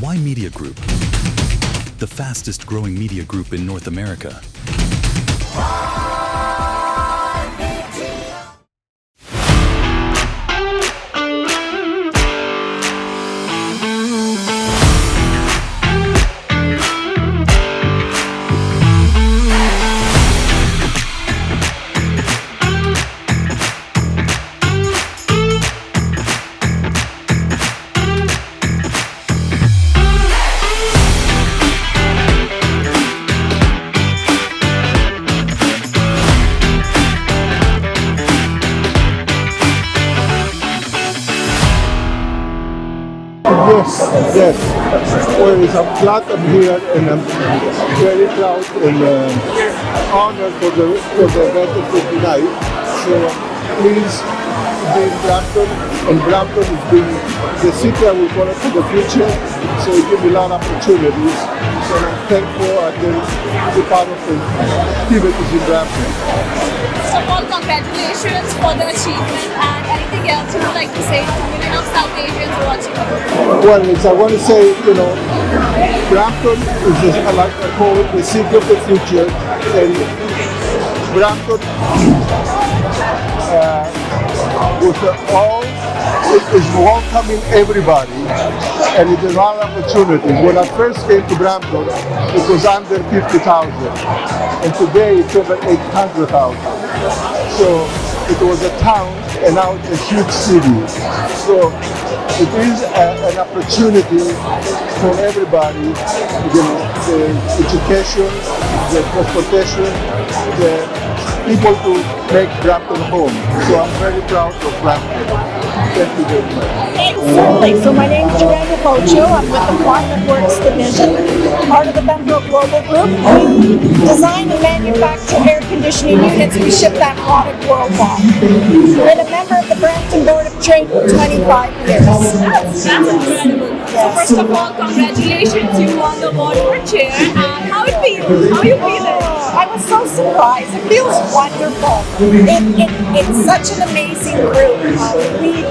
Why Media Group? The fastest growing media group in North America. Yes. Well, I'm glad I'm here and I'm very proud and honored for the event of tonight. So please be in Brampton, and Brampton is being the city I will call it for the future. So it gives me a lot of opportunities. So I'm thankful I can be part of the activities in Brampton. So all congratulations for the achievement, and anything else you would like to say to million of South Asians watching? Well, I want to say, Brampton is just, like I call it, the city of the future, and Brampton it is welcoming everybody, and it is a lot of opportunities. When I first came to Brampton, it was under 50,000, and today it's over 800,000. So it was a town, and now it's a huge city. So it is an opportunity for everybody, the education, the transportation, the people to make Brampton home. So I'm very proud of Brampton. Thank you very much. Certainly. So my name is Joanna Pocho. I'm with the Climate Works Division, part of the Benbrook Global Group. We design and manufacture air conditioning units. We ship that product worldwide. We've been a member of the Brampton Board of Trade for 25 years. That's incredible. So first of all, congratulations, you won the award for chair. And how it feels? How you feeling? I was so surprised. It feels wonderful. It's such an amazing group. We,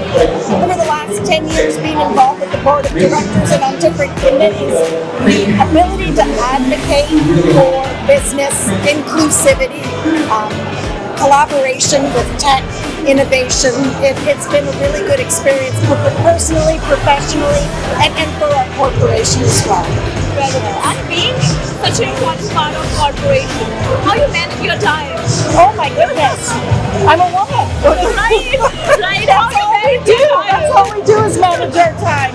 over the last 10 years, being involved with the board of directors and on different committees, the ability to advocate for business inclusivity, collaboration with tech, innovation. It's been a really good experience personally, professionally, and for our corporation as well. Incredible. And being such an important part of corporation, how you manage your time? Oh my goodness, I'm a woman. Right. That's all we do. That's all we do is manage our time.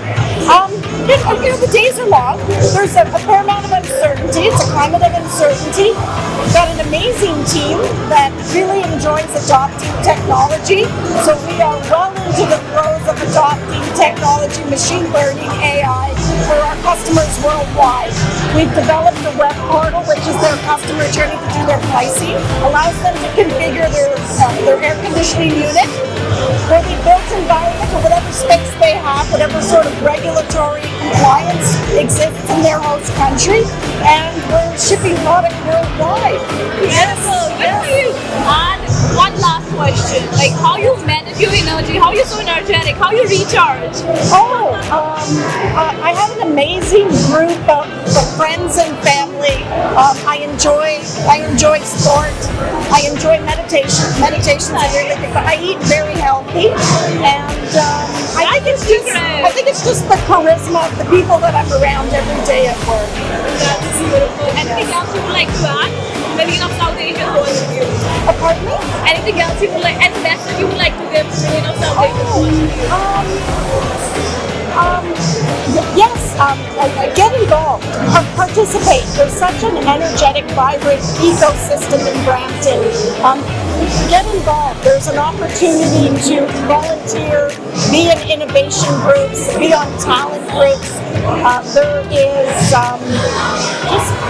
The days are long. There's a fair amount of uncertainty. It's a climate of uncertainty. We've got an amazing team that really enjoys adopting technology. So we are well into the throes of adopting technology, machine learning, AI for our customers worldwide. We've developed a web portal, which is their customer journey to do their pricing, allows them to configure their air conditioning unit for the built environment or whatever space they have, whatever sort of regulatory compliance exists in their host country, and we're shipping product worldwide. Beautiful. Good for you. And one last question, like how you manage your energy, how you're so energetic, how you recharge? I have an amazing group of friends and family. I enjoy sport. I enjoy meditation. Meditation's a really big. I eat very healthy, and I think it's just the charisma of the people that I'm around every day at work. That's beautiful. Anything else you would like to add? Million of South Asians watching you. Pardon me? Anything else you would like, any message you would like to give to million of South Asians watching you? Yes, get involved, participate. There's such an energetic, vibrant ecosystem in Brampton. Get involved. There's an opportunity to volunteer, be in innovation groups, be on talent groups. There is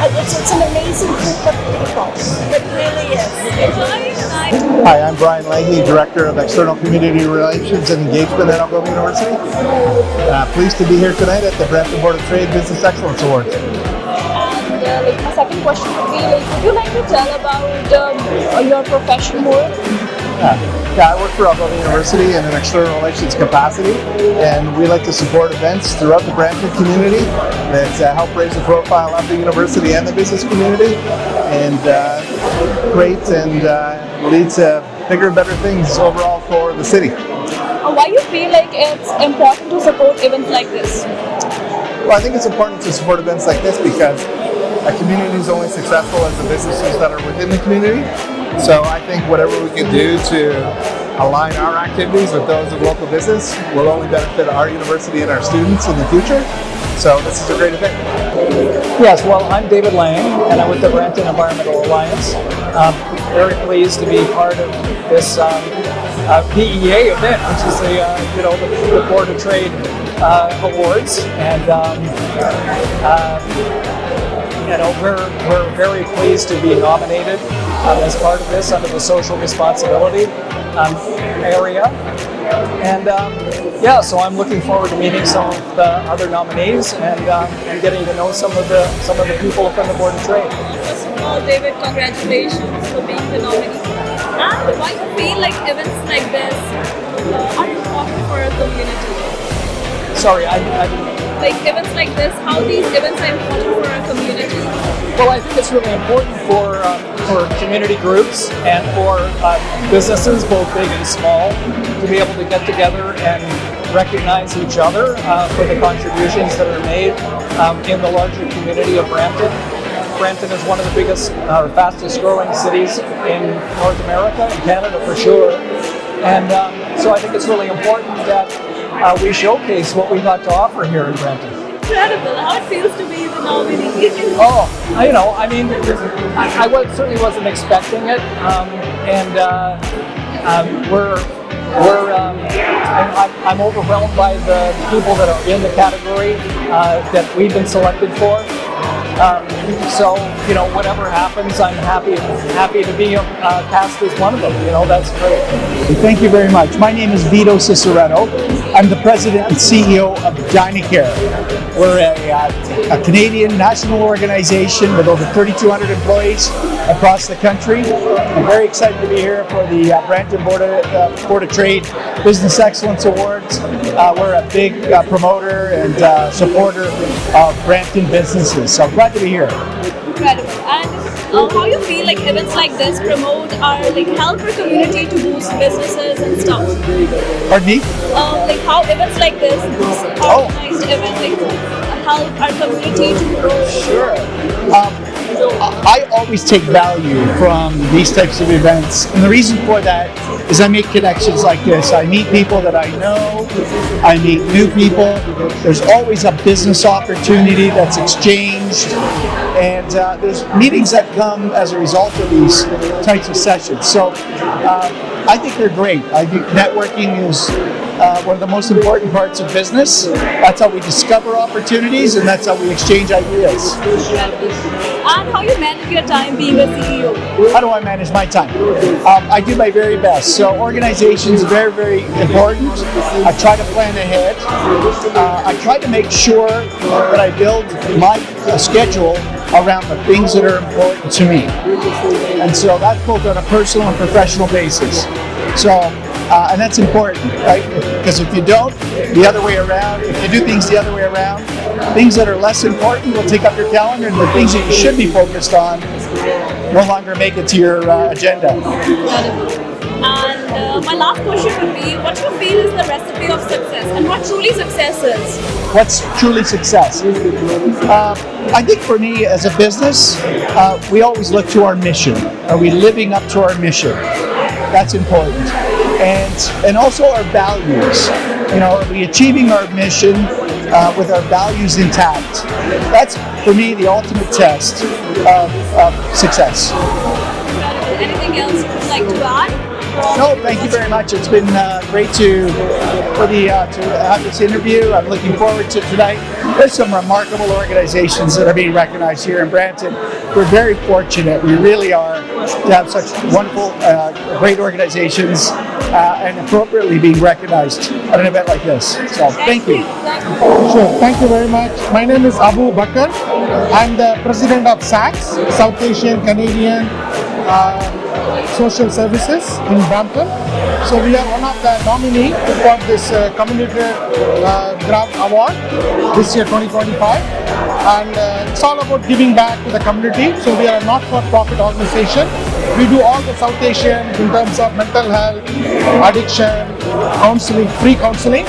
it's an amazing group of people. It really is. Hi, I'm Brian Langley, Director of External Community Relations and Engagement at Algoma University. Pleased to be here tonight at the Brampton Board of Trade Business Excellence Awards. And my second question would be, would you like to tell about your profession more? Yeah, I work for Algoma University in an external relations capacity, and we like to support events throughout the Brampton community that help raise the profile of the university and the business community, and create and lead to bigger and better things overall for the city. Why you feel like it's important to support events like this? Well, I think it's important to support events like this because a community is only successful as the businesses that are within the community. So I think whatever we can do to align our activities with those of local business will only benefit our university and our students in the future. So this is a great event. Yes, well, I'm David Lang, and I'm with the Brampton Environmental Alliance. Very pleased to be part of this PEA event, which is the Board of Trade Awards, and we're very pleased to be nominated as part of this under the social responsibility area. And so I'm looking forward to meeting some of the other nominees and getting to know some of the people from the Board of Trade. First of all, David, congratulations for being the nominee. And why you feel like events like this are important for a community? Sorry, like events like this, how these events are important for our community? Well, I think it's really important for community groups and for businesses, both big and small, to be able to get together and recognize each other for the contributions that are made in the larger community of Brampton. Brampton is one of the biggest, fastest growing cities in North America, in Canada for sure. And so I think it's really important that we showcase what we got to offer here in Brampton. Incredible. How it feels to be the nominee. I certainly wasn't expecting it, I'm overwhelmed by the people that are in the category that we've been selected for. Whatever happens, I'm happy to be cast as one of them. That's great. Thank you very much. My name is Vito Ciceretto. I'm the president and CEO of Dynacare. We're a Canadian national organization with over 3,200 employees across the country. I'm very excited to be here for the Brampton Board of Trade Business Excellence Awards. We're a big promoter and supporter of Brampton businesses, so I'm glad to be here. Incredible. And how you feel like events like this promote our help our community to boost businesses and stuff? Pardon me? How events like this, organized events, help our community to grow. Sure. I always take value from these types of events, and the reason for that is I make connections like this. I meet people that I know, I meet new people, there's always a business opportunity that's exchanged, and there's meetings that come as a result of these types of sessions. So I think they're great. I think networking is one of the most important parts of business. That's how we discover opportunities, and that's how we exchange ideas. And how you manage your time being a CEO? How do I manage my time? I do my very best. So organization is very, very important. I try to plan ahead. I try to make sure that I build my schedule around the things that are important to me. And so that's both on a personal and professional basis. So, and that's important, right? Because if you don't, the other way around, if you do things the other way around, things that are less important will take up your calendar, and the things that you should be focused on no longer make it to your agenda. And my last question would be, what do you feel is the recipe of success, and what truly success is? What's truly success? I think for me as a business, we always look to our mission. Are we living up to our mission? That's important. And also our values. Are we achieving our mission with our values intact? That's, for me, the ultimate test of success. Anything else you would like to add? No, thank you very much. It's been great to have this interview. I'm looking forward to tonight. There's some remarkable organizations that are being recognized here in Brampton. We're very fortunate. We really are to have such wonderful, great organizations and appropriately being recognized at an event like this. So thank you. Sure, thank you very much. My name is Abu Bakar. I'm the president of SACS, South Asian Canadian Social Services in Brampton. So we are one of the nominee for this Community Grant Award this year 2025, and it's all about giving back to the community. So we are a not-for-profit organization. We do all the South Asian in terms of mental health, addiction, counseling, free counseling.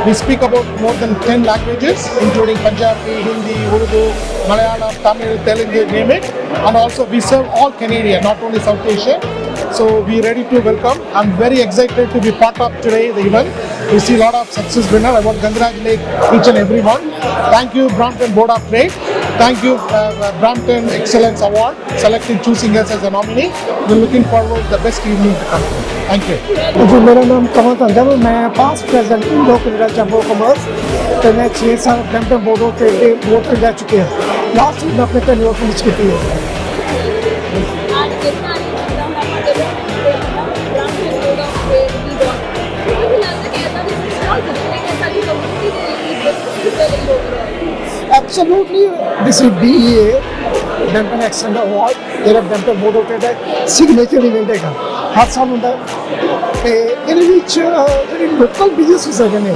We speak about more than 10 languages, including Punjabi, Hindi, Urdu, Malayalam, Tamil, Telugu, name it. And also we serve all Canadian, not only South Asia. So we are ready to welcome. I'm very excited to be part of today, the event. We see a lot of success winner. I want to congratulate each and everyone. Thank you, Brampton Board of Trade. Thank you, Brampton Excellence Award, choosing us as a nominee. We're looking forward to the best evening to come. Thank you. जी मेरा नाम कमल तंजल, मैं पास president हूँ Indo Canada chamber of commerce. तो मैं 6 साल Brampton board पे रह चुके हैं। लास्ट वीक मैं अपने टेन्योर फिनिश की थी। Absolutely, this is BEA, Brampton Excellence Award, ਜਿਹੜਾ Brampton Board of Trade the signature event ਹੈਗਾ, ਹਰ ਸਾਲ ਹੁੰਦਾ ਤੇ ਇਹਦੇ ਵਿੱਚ ਜਿਹੜੇ ਲੋਕਲ ਬਿਜ਼ਨੈਸ ਹੈਗੇ ਨੇ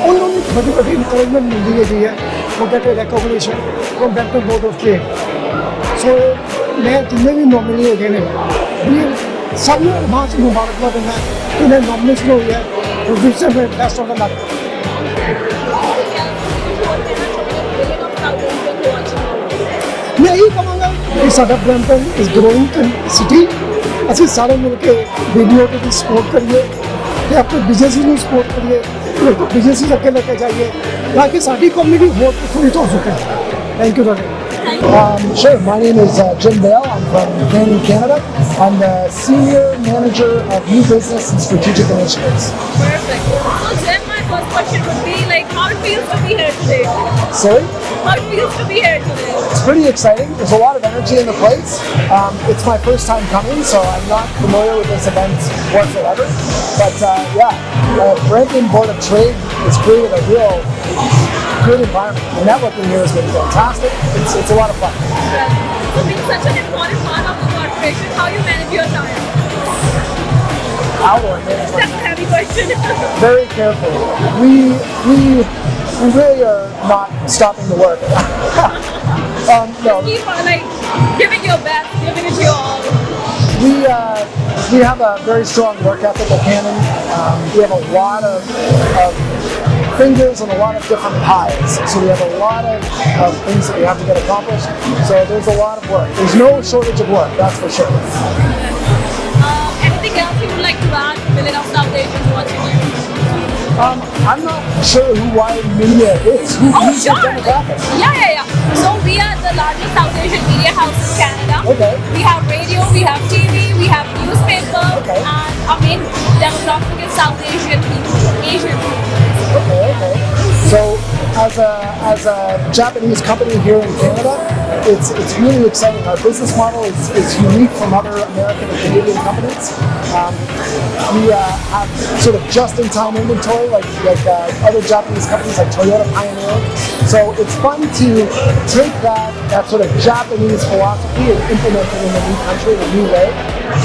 ਉਹਨਾਂ ਨੂੰ ਵੱਡੀ ਵੱਡੀ ਇਨਕਰੇਜਮੈਂਟ ਮਿਲਦੀ ਹੈਗੀ ਹੈ, ਉਹ get recognition from Brampton Board of Trade। ਸੋ ਮੈਂ ਜਿੰਨੇ ਵੀ ਨੋਮੀਨੀ ਹੈਗੇ ਨੇ ਵੀ ਸਭ ਨੂੰ ਐਡਵਾਂਸ ਮੁਬਾਰਕਬਾਦ ਦਿੰਦਾ ਕਿ ਇਹਨਾਂ ਨੋਮੀਨੇਸ਼ਨ ਹੋਈ ਹੈ ਪ੍ਰੋਡਿਊਸਰ ਦੇ ਬੈਸਟ ਆਫ ਦਾ ਲੱਕ। मैं यही कहूँगा कि साਡਾ ब्रैम्पटन इज ग्रोइंग सिटी, ਅਸੀਂ ਸਾਰੇ ਮਿਲ ਕੇ ਵੀਡੀਓ ਦੀ ਸਪੋਰਟ ਕਰੀਏ ਤੇ ਆਪਣੇ ਬਿਜ਼ਨਸ ਨੂੰ ਸਪੋਰਟ ਕਰੀਏ, ਬਿਜ਼ਨਸ ਅੱਗੇ ਲੈ ਕੇ ਜਾਈਏ ਤਾਂ ਕਿ ਸਾਡੀ ਕਮਿਊਨਿਟੀ ਹੋਰ ਪ੍ਰਫੁੱਲਿਤ ਹੋ ਸਕੇ। Thank you Sure, my name is Jim Bale. I'm from Brampton, Canada. I'm the Senior Manager of New Business and Strategic Initiatives. Perfect. So Jim, my first question would be like, how it feels to be here today? Sorry? How it feels to be here today? It's pretty exciting. There's a lot of energy in the place. It's my first time coming, so I'm not familiar with this event whatsoever. But Brampton Board of Trade has created a real good environment. The networking here has been fantastic. It's a lot of fun. So being such an important part of the corporation, how you manage your time? How do I manage my That's a heavy question. Very carefully. We really are not stopping to work. No. Keep like giving your best, giving it your all. We have a very strong work ethic at Canon. We have a lot of fingers and a lot of different pies. So we have a lot of things that we have to get accomplished. So there's a lot of work. There's no shortage of work, that's for sure. Anything else you would like to add to million of South Asians watching you? I'm not sure who Wired Media is. Who's your demographic? Yeah. So we are the largest South Asian media house in Canada. Okay. We have radio, we have TV, we have newspaper, and our main demographic is South Asian people, Asian people. Okay. So as a Japanese company here in Canada, it's really exciting. Our business model is unique from other American and Canadian companies. We have sort of just-in-time inventory like other Japanese companies like Toyota Pioneer. So it's fun to take that sort of Japanese philosophy and implement it in a new country in a new way.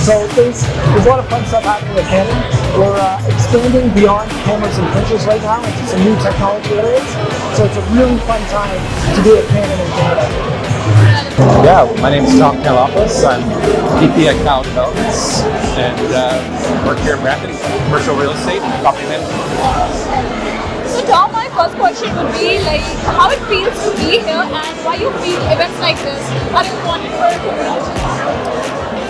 So there's a lot of fun stuff happening with Canon. We're expanding beyond cameras and printers right now into some new technology areas. So it's a really fun time to be at Canon in Canada. Yeah, my name is Tom Kalopoulos. I'm VP at Cloud Developments and work here in Brampton, commercial real estate, property management. So Tom, my first question would be like, how it feels to be here and why you feel events like this are important for a community?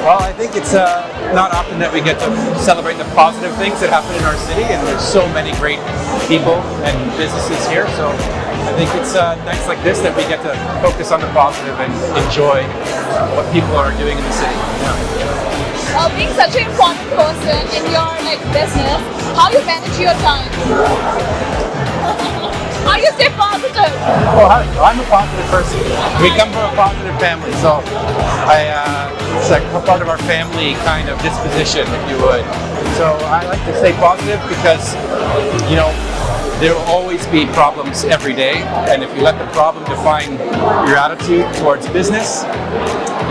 Well, I think it's not often that we get to celebrate the positive things that happen in our city, and there's so many great people and businesses here. So I think it's nights like this that we get to focus on the positive and enjoy what people are doing in the city. Yeah. Being such an important person in your business, how you manage your time? How you stay positive? Well, I'm a positive person. We come from a positive family, so it's like a part of our family kind of disposition, if you would. So I like to stay positive because, there will always be problems every day, and if you let the problem define your attitude towards business,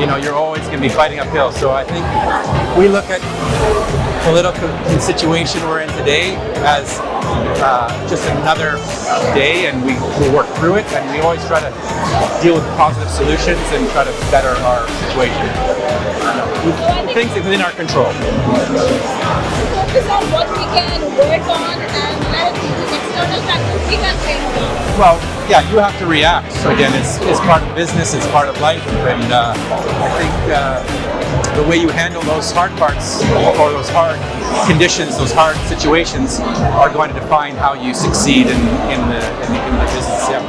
you're always going to be fighting uphill. So I think we look at political situation we're in today as just another day, and we work through it, and we always try to deal with positive solutions and try to better our situation. Things within our control. Focus on what we can work on and let external factors be that thing. Well, yeah, you have to react. So again, it's part of business, it's part of life, and I think the way you handle those hard parts or those hard conditions, those hard situations, are going to define how you succeed in the business. Yeah.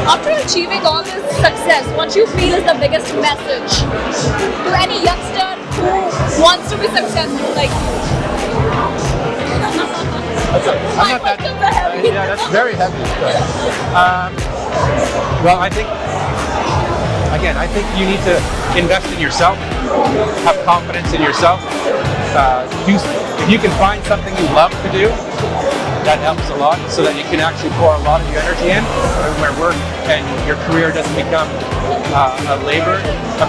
After achieving all this success, what you feel is the biggest message to any youngster who wants to be successful like you? I'm not that. Yeah, that's very heavy. Well, I think you need to invest in yourself, have confidence in yourself. If you can find something you love to do, that helps a lot, so that you can actually pour a lot of your energy in, where work and your career doesn't become a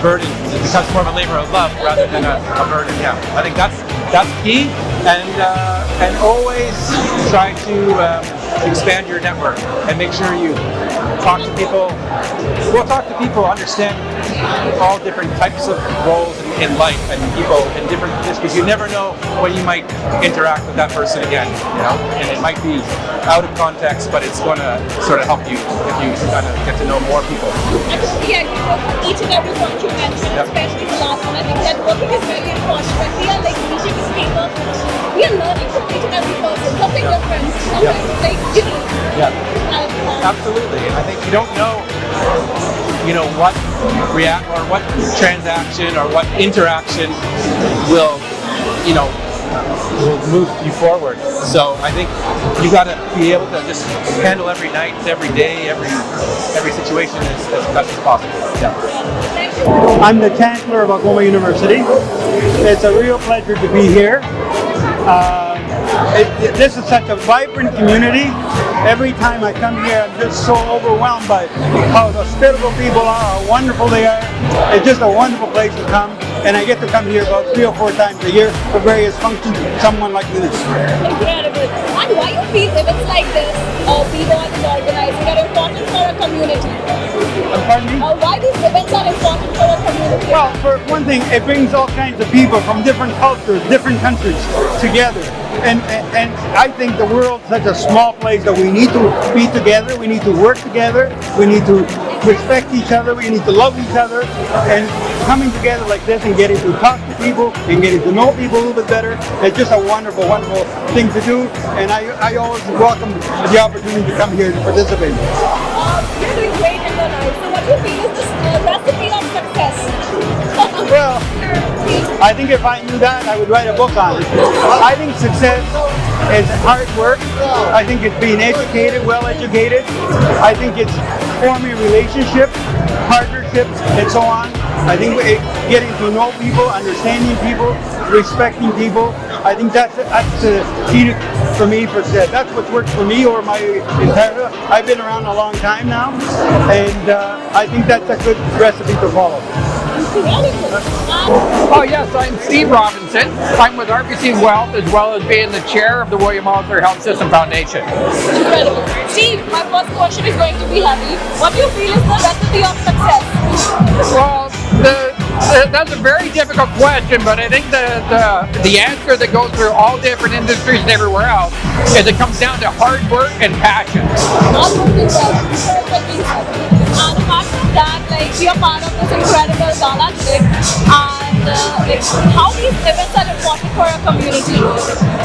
burden. It becomes more of a labor of love rather than a burden. Yeah, I think that's key, and always try to expand your network and make sure you talk to people. Well, talk to people, understand all different types of roles in life and people in different positions, because you never know when you might interact with that person again, and it might be out of context, but it's going to sort of help you if you kind of get to know more people. Yeah, each and every point you mentioned, especially the last one, I think networking is very important. When we are like meeting with people, we are learning from each and every person, something different, something like unique. Yeah, absolutely. And I think you don't know, what react or what transaction or what interaction will move you forward. So I think you got to be able to just handle every night, every day, every situation as best as possible. Yeah. I'm the Chancellor of Oklahoma University. It's a real pleasure to be here. This is such a vibrant community. Every time I come here, I'm just so overwhelmed by how hospitable people are, how wonderful they are. It's just a wonderful place to come, and I get to come here about 3 or 4 times a year for various functions, someone like this. Incredible. And why you feel events like this, people and organizing, are important for a community? Pardon me? Why these events are important for a community? Well, for one thing, it brings all kinds of people from different cultures, different countries together. And I think the world's such a small place that we need to be together, we need to work together, we need to respect each other, we need to love each other, and coming together like this and getting to talk to people and getting to know people a little bit better, it's just a wonderful, wonderful thing to do, and I always welcome the opportunity to come here to participate. You're doing great in your life, so what do you feel is the recipe of success? Well, I think if I knew that, I would write a book on it. I think success is hard work. I think it's being educated, well educated. I think it's forming relationships, partnerships, and so on. I think getting to know people, understanding people, respecting people. I think that's the key for me for success. That's what's worked for me over my entire life. I've been around a long time now, and I think that's a good recipe to follow. Oh yes, I'm Steve Robinson. I'm with RBC Wealth, as well as being the chair of the William Osler Health System Foundation. Incredible. Steve, my first question is going to be heavy. What do you feel is the recipe of success? Well, that's a very difficult question, but I think the answer that goes through all different industries and everywhere else is it comes down to hard work and passion. Hard work and passion. Perfectly said. And apart from that, we are part of this incredible gala today. And how these events are important for our community?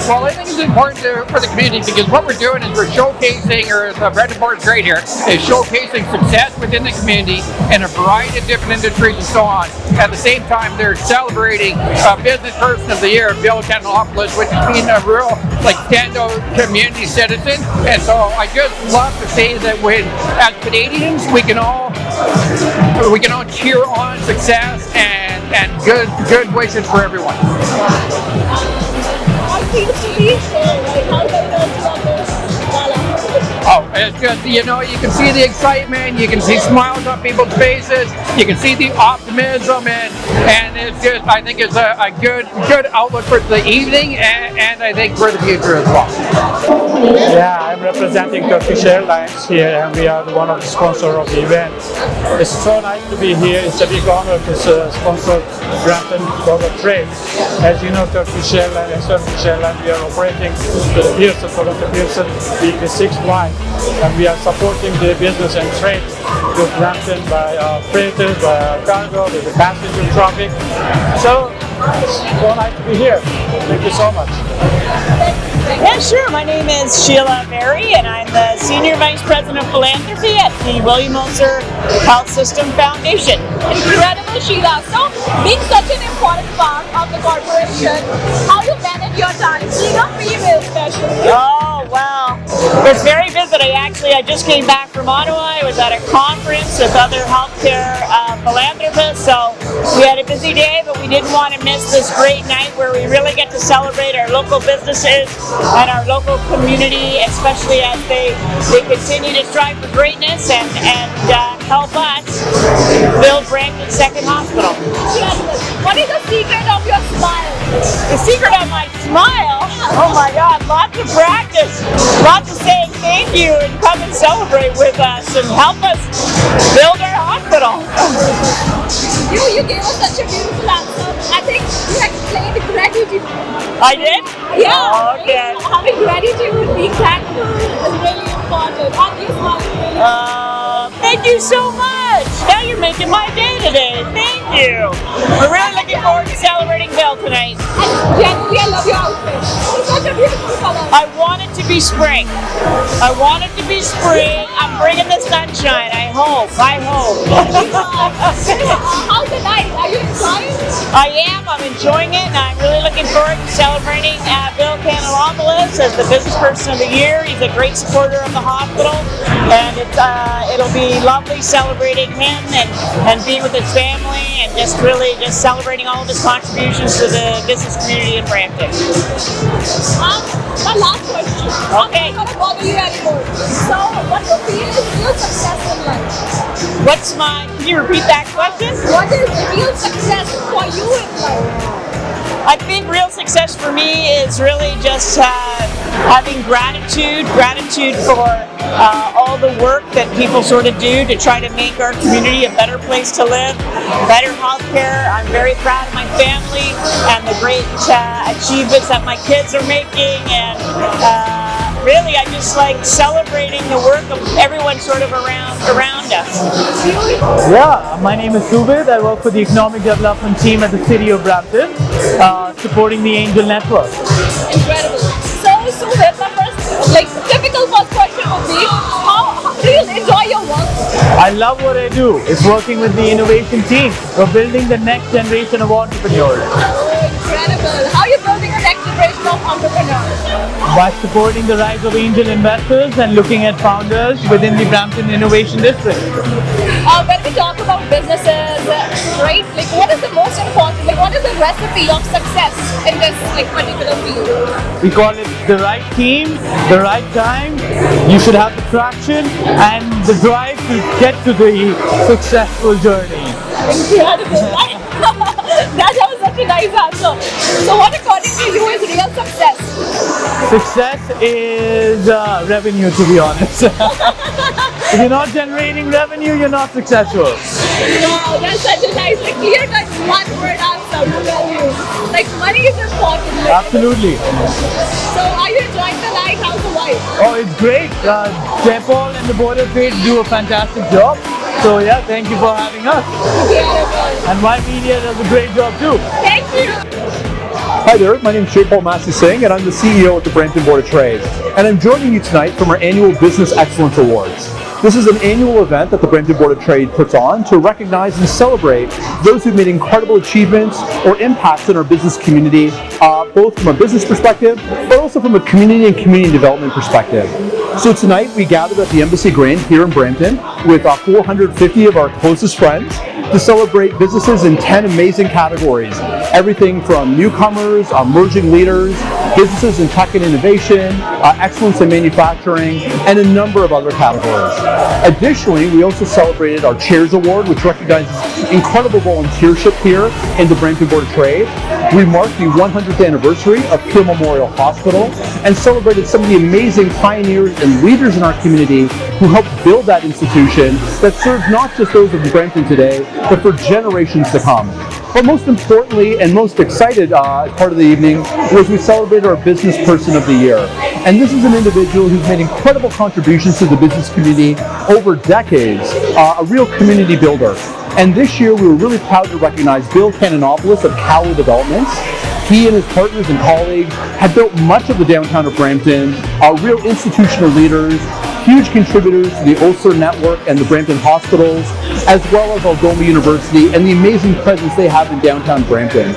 Well, I think it's important for the community because what we're doing is we're showcasing, or the Brampton board is great here, is showcasing success within the community in a variety of different industries and so on. At the same time, they're celebrating Business Person of the Year, Bill Canalopoulos, which has been a real standout community citizen. And so I just love to say that as Canadians, we can all cheer on success and good wishes for everyone. How it feels to be here? How do you know about this gala? Oh, it's just, you know, you can see the excitement, you can see smiles on people's faces, you can see the optimism, and it's just, I think it's a good outlook for the evening and I think for the future as well. Yeah, I'm representing Turkish Airlines here, and we are one of the sponsors of the event. It's so nice to be here. It's a big honor to sponsor Brampton Board of Trade. As you know, Turkish Airlines, we are operating the Pearson, Toronto Pearson BP6 flight, and we are supporting the business and trade with Brampton by our freighters, by our cargo, with the passenger traffic. So it's so nice to be here. Thank you so much. Yeah, sure. My name is Sheila Berry, and I'm the Senior Vice President of Philanthropy at the William Ulcer Health System Foundation. Incredible, Sheila. So, being such an important part of the corporation, how you manage your time, being a female especially. Oh, well, it's very busy. I just came back from Ottawa. I was at a conference with other healthcare philanthropists, so we had a busy day, but we didn't want to miss this great night where we really get to celebrate our local businesses and our local community, especially as they continue to strive for greatness and help us build Brampton's second hospital. What is the secret of your smile? The secret of my smile? Oh my God, lots of practice, lots of saying thank you and come and celebrate with us and help us build our hospital. You gave us such a beautiful answer. I think you explained gratitude. I did? Yeah. Oh, okay. Having gratitude, being thankful is really important. And you smiling really Thank you so much. Now you're making my day today. Thank you. We're really looking forward to celebrating Bill tonight. And Jenny, I love your outfit. It's such a beautiful color. I want it to be spring. I want it to be spring. I'm bringing the sunshine. I hope. How's the night? Are you enjoying it? I am. I'm enjoying it, and I'm really looking forward to celebrating Bill Canalopoulos as the Business Person of the Year. He's a great supporter of the hospital, and it'll be lovely celebrating him and being with his family and just really celebrating all of his contributions to the business community in Brampton. My last question. Okay. I'm not going to bother you anymore. So, what do you feel is real success in life? Can you repeat that question? What is real success for you in life? I think real success for me is really just having gratitude for all the work that people sort of do to try to make our community a better place to live, better healthcare. I'm very proud of my family and the great achievements that my kids are making, and really I just like celebrating the work of everyone sort of around us. Yeah, my name is Subed. I work for the Economic Development team at the City of Brampton, supporting the Angel Network. Incredible. So Subed, my typical first question would be, how do you enjoy your work? I love what I do. It's working with the innovation team. We're building the next generation of entrepreneurs. Oh, incredible. How are you building the next generation of entrepreneurs? By supporting the rise of angel investors and looking at founders within the Brampton Innovation District. When we talk about businesses, right, what is the most important, what is the recipe of success in this particular field? We call it the right team, the right time. You should have the traction and the drive to get to the successful journey. Incredible. That was such a nice answer. So what according to you is real success? Success is revenue, to be honest. If you're not generating revenue, you're not successful. Wow, that's such a nice, clear-cut, one-word answer. Revenue. Money is important. Absolutely. So are you enjoying the night? How's the wife? Oh, it's great. Jaipal and the Board of Trade do a fantastic job. So yeah, thank you for having us. And My Media does a great job too. Thank you. Hi there, my name is Jaipal Masi Singh and I'm the CEO at the Brampton Board of Trade. And I'm joining you tonight from our annual Business Excellence Awards. This is an annual event that the Brampton Board of Trade puts on to recognize and celebrate those who've made incredible achievements or impacts in our business community, both from a business perspective, but also from a community and community development perspective. So tonight we gathered at the Embassy Grand here in Brampton with 450 of our closest friends to celebrate businesses in 10 amazing categories. Everything from newcomers, emerging leaders, businesses in tech and innovation, excellence in manufacturing, and a number of other categories. Additionally, we also celebrated our Chairs Award, which recognizes incredible volunteership here in the Brampton Board of Trade. We marked the 100th anniversary of Peel Memorial Hospital and celebrated some of the amazing pioneers and leaders in our community who helped build that institution that serves not just those of Brampton today, but for generations to come. But most importantly and most excited as part of the evening was we celebrated our Business Person of the Year. And this is an individual who's made incredible contributions to the business community over decades, a real community builder. And this year we were really proud to recognize Bill Canonopoulos of Cowley Developments. He and his partners and colleagues have built much of the downtown of Brampton, real institutional leaders, huge contributors to the Ulster Network and the Brampton Hospitals, as well as Algoma University and the amazing presence they have in downtown Brampton.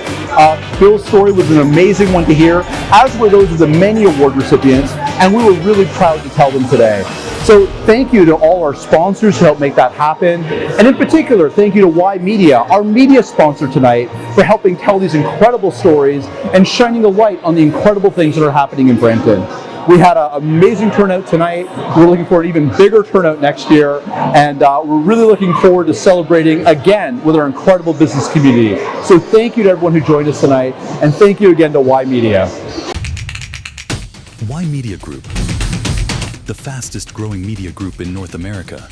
Bill's story was an amazing one to hear, as were those of the many award recipients, and we were really proud to tell them today. So thank you to all our sponsors who helped make that happen, and in particular, thank you to Y Media, our media sponsor tonight, for helping tell these incredible stories and shining a light on the incredible things that are happening in Brampton. We had an amazing turnout tonight. We're looking for an even bigger turnout next year, and we're really looking forward to celebrating again with our incredible business community. So thank you to everyone who joined us tonight, and thank you again to Y Media. Y Media Group, the fastest growing media group in North America.